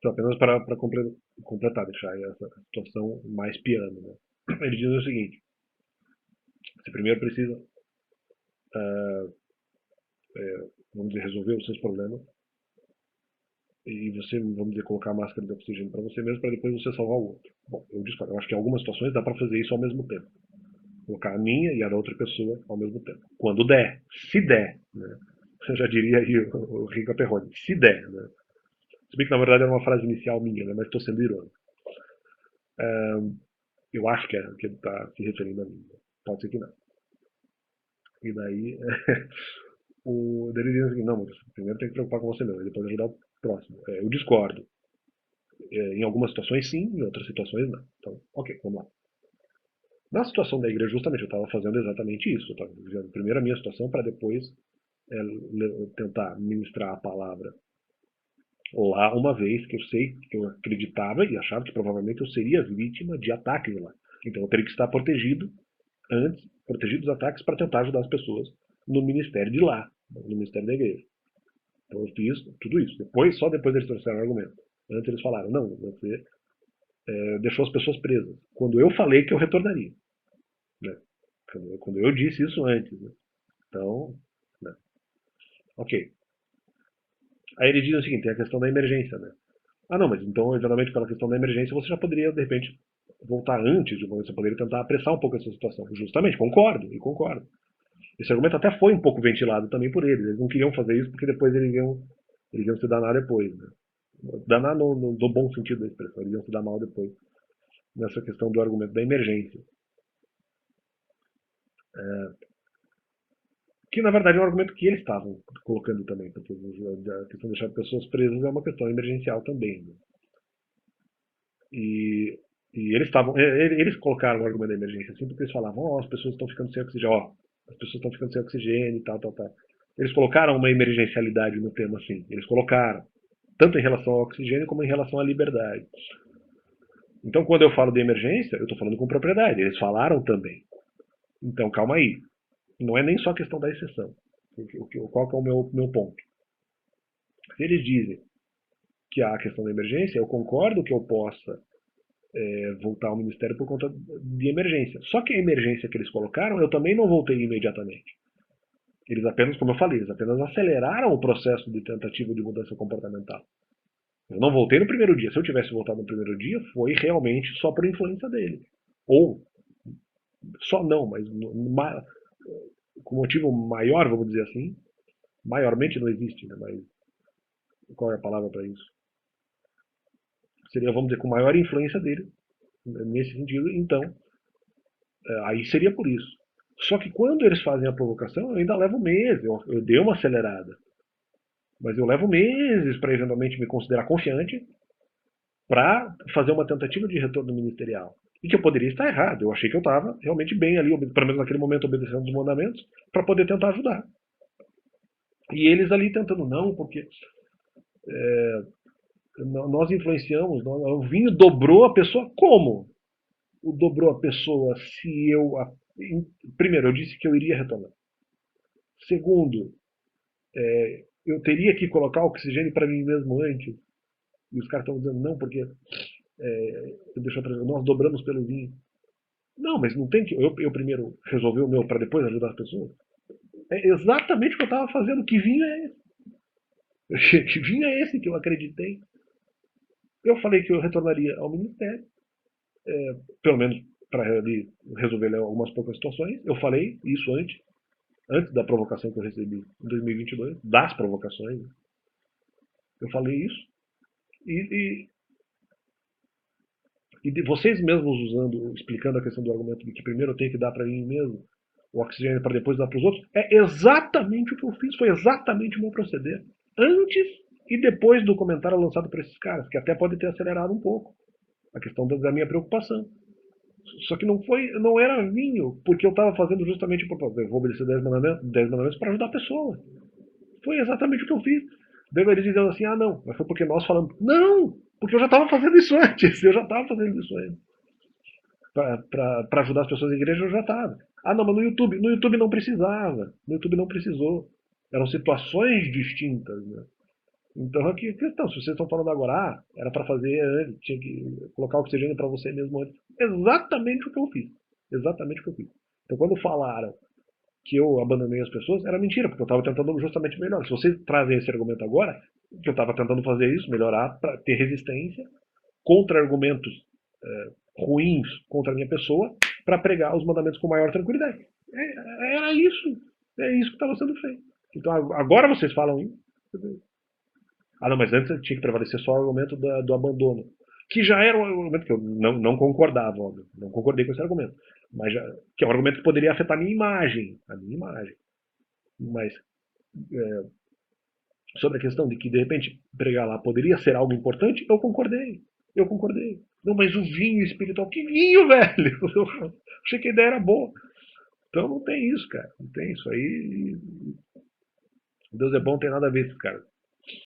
Então, apenas para completar, deixar essa situação mais piano. Né? Ele diz o seguinte: você primeiro precisa, vamos dizer, resolver os seus problemas e você, vamos dizer, colocar a máscara de oxigênio para você mesmo para depois você salvar o outro. Bom, eu discordo. Eu acho que em algumas situações dá para fazer isso ao mesmo tempo. Colocar a minha e a da outra pessoa ao mesmo tempo. Quando der, se der, né? Eu já diria aí o Rica Perrone, se der, né? Se bem que na verdade era uma frase inicial minha, né? Mas estou sendo irônico. Eu acho que ele está se referindo a mim. Pode ser que não. E daí, ele diz assim, não, mas primeiro tem que preocupar com você mesmo, depois ajudar o próximo. Eu discordo. Em algumas situações sim, em outras situações não. Então, ok, vamos lá. Na situação da igreja, justamente, eu estava fazendo exatamente isso. Eu estava dizendo primeiro a minha situação para depois tentar ministrar a palavra lá, uma vez que eu sei que eu acreditava e achava que provavelmente eu seria vítima de ataques lá. Então eu teria que estar protegido antes, protegido dos ataques para tentar ajudar as pessoas no ministério de lá, no ministério da igreja. Então eu fiz tudo isso. Depois, só depois eles trouxeram o argumento. Antes eles falaram, não, você deixou as pessoas presas. Quando eu falei que eu retornaria. Né? Quando eu disse isso antes. Né? Então, né? Ok. Aí ele diz o seguinte, tem a questão da emergência. Né? Ah, não, mas então, geralmente, pela questão da emergência, você já poderia, de repente, voltar antes, você poderia tentar apressar um pouco essa situação. Justamente, concordo, e concordo. Esse argumento até foi um pouco ventilado também por eles. Eles não queriam fazer isso porque depois eles iam se danar depois. Né? Danar no bom sentido da expressão, eles iam se dar mal depois. Nessa questão do argumento da emergência. Que na verdade é um argumento que eles estavam colocando também, porque a questão de deixar pessoas presas é uma questão emergencial também. Né? E, e eles colocaram o argumento da emergência assim, porque eles falavam, ó, as pessoas estão ficando sem oxigênio, ó, as pessoas estão ficando sem oxigênio e tal, tal, tal. Eles colocaram uma emergencialidade no tema assim, eles colocaram, tanto em relação ao oxigênio como em relação à liberdade. Então, quando eu falo de emergência, eu estou falando com propriedade, eles falaram também. Então, calma aí, não é nem só a questão da exceção. Qual que é o meu ponto? Se eles dizem que há a questão da emergência, eu concordo que eu possa voltar ao Ministério por conta de emergência. Só que a emergência que eles colocaram, eu também não voltei imediatamente. Eles apenas, como eu falei, eles apenas aceleraram o processo de tentativa de mudança comportamental. Eu não voltei no primeiro dia. Se eu tivesse voltado no primeiro dia, foi realmente só por influência dele. Ou, só não, mas com motivo maior, vamos dizer assim. Maiormente não existe, né? Mas qual é a palavra para isso? Seria, vamos dizer, com maior influência dele, nesse sentido. Então, aí seria por isso. Só que quando eles fazem a provocação, eu ainda levo meses. Eu dei uma acelerada. Mas eu levo meses para eventualmente me considerar confiante para fazer uma tentativa de retorno ministerial. E que eu poderia estar errado. Eu achei que eu estava realmente bem ali, pelo menos naquele momento, obedecendo os mandamentos, para poder tentar ajudar. E eles ali tentando, não, porque nós influenciamos, o vinho dobrou a pessoa. Como? O dobrou a pessoa se eu. Primeiro, eu disse que eu iria retornar. Segundo, eu teria que colocar oxigênio para mim mesmo antes. E os caras estão dizendo, não, porque nós dobramos pelo vinho. Não, mas não tem que eu primeiro resolver o meu para depois ajudar as pessoas. É exatamente o que eu estava fazendo. Que vinho é esse? Que vinho é esse que eu acreditei? Eu falei que eu retornaria ao ministério, pelo menos para resolver algumas poucas situações. Eu falei isso antes da provocação que eu recebi em 2022, das provocações. Eu falei isso. E, e vocês mesmos usando, explicando a questão do argumento de que primeiro eu tenho que dar para mim mesmo o oxigênio para depois dar para os outros, é exatamente o que eu fiz, foi exatamente o meu proceder. Antes e depois do comentário lançado por esses caras, que até pode ter acelerado um pouco a questão da minha preocupação. Só que não era vinho, porque eu estava fazendo justamente por vou obedecer 10 mandamentos para ajudar a pessoa. Foi exatamente o que eu fiz. Daí eles dizendo assim, ah não, mas foi porque nós falamos. Não! Porque eu já estava fazendo isso antes, eu já estava fazendo isso antes. Para ajudar as pessoas da igreja, eu já estava. Ah, não, mas no YouTube não precisava. No YouTube não precisou. Eram situações distintas. Né? Então, aqui a questão, se vocês estão falando agora, era para fazer antes, tinha que colocar oxigênio para você mesmo antes. Exatamente o que eu fiz. Exatamente o que eu fiz. Então, quando falaram que eu abandonei as pessoas, era mentira, porque eu estava tentando justamente melhorar. Se vocês trazem esse argumento agora, que eu estava tentando fazer isso, melhorar, para ter resistência contra argumentos ruins contra a minha pessoa, para pregar os mandamentos com maior tranquilidade. Era isso. É isso que estava sendo feito. Então, agora vocês falam isso. Ah, não, mas antes tinha que prevalecer só o argumento do abandono. Que já era um argumento que eu não concordava, óbvio. Não concordei com esse argumento. Mas já, que é um argumento que poderia afetar a minha imagem. A minha imagem. Mas sobre a questão de que, de repente, pregar lá poderia ser algo importante, eu concordei. Eu concordei. Não, mas o vinho espiritual. Que vinho, velho? Eu achei que a ideia era boa. Então não tem isso, cara. Não tem isso aí. Deus é bom, não tem nada a ver, cara.